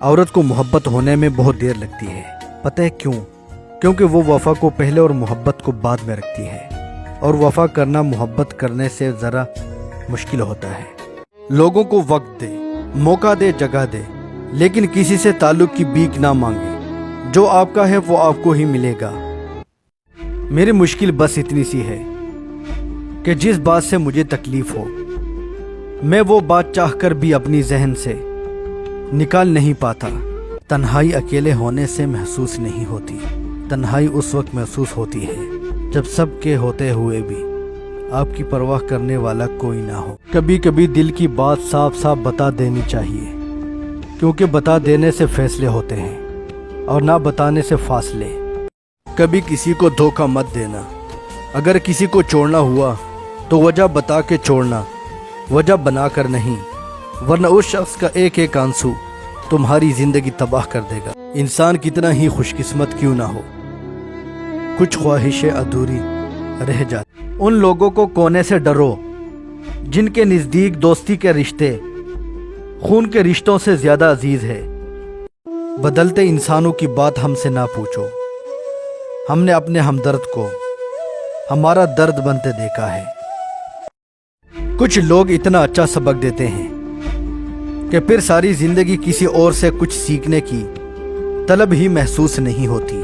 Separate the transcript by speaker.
Speaker 1: عورت کو محبت ہونے میں بہت دیر لگتی ہے، پتہ ہے کیوں؟ کیونکہ وہ وفا کو پہلے اور محبت کو بعد میں رکھتی ہے، اور وفا کرنا محبت کرنے سے ذرا مشکل ہوتا ہے۔ لوگوں کو وقت دے، موقع دے، جگہ دے، لیکن کسی سے تعلق کی بھیک نہ مانگے۔ جو آپ کا ہے وہ آپ کو ہی ملے گا۔ میری مشکل بس اتنی سی ہے کہ جس بات سے مجھے تکلیف ہو، میں وہ بات چاہ کر بھی اپنی ذہن سے نکال نہیں پاتا۔ تنہائی اکیلے ہونے سے محسوس نہیں ہوتی، تنہائی اس وقت محسوس ہوتی ہے جب سب کے ہوتے ہوئے بھی آپ کی پرواہ کرنے والا کوئی نہ ہو۔ کبھی کبھی دل کی بات صاف صاف بتا دینی چاہیے، کیونکہ بتا دینے سے فیصلے ہوتے ہیں اور نہ بتانے سے فاصلے۔ کبھی کسی کو دھوکہ مت دینا۔ اگر کسی کو چھوڑنا ہوا تو وجہ بتا کے چھوڑنا، وجہ بنا کر نہیں، ورنہ اس شخص کا ایک ایک آنسو تمہاری زندگی تباہ کر دے گا۔ انسان کتنا ہی خوش قسمت کیوں نہ ہو، کچھ خواہشیں ادھوری رہ جاتی۔ ان لوگوں کو کونے سے ڈرو جن کے نزدیک دوستی کے رشتے خون کے رشتوں سے زیادہ عزیز ہے۔ بدلتے انسانوں کی بات ہم سے نہ پوچھو، ہم نے اپنے ہمدرد کو ہمارا درد بنتے دیکھا ہے۔ کچھ لوگ اتنا اچھا سبق دیتے ہیں کہ پھر ساری زندگی کسی اور سے کچھ سیکھنے کی طلب ہی محسوس نہیں ہوتی۔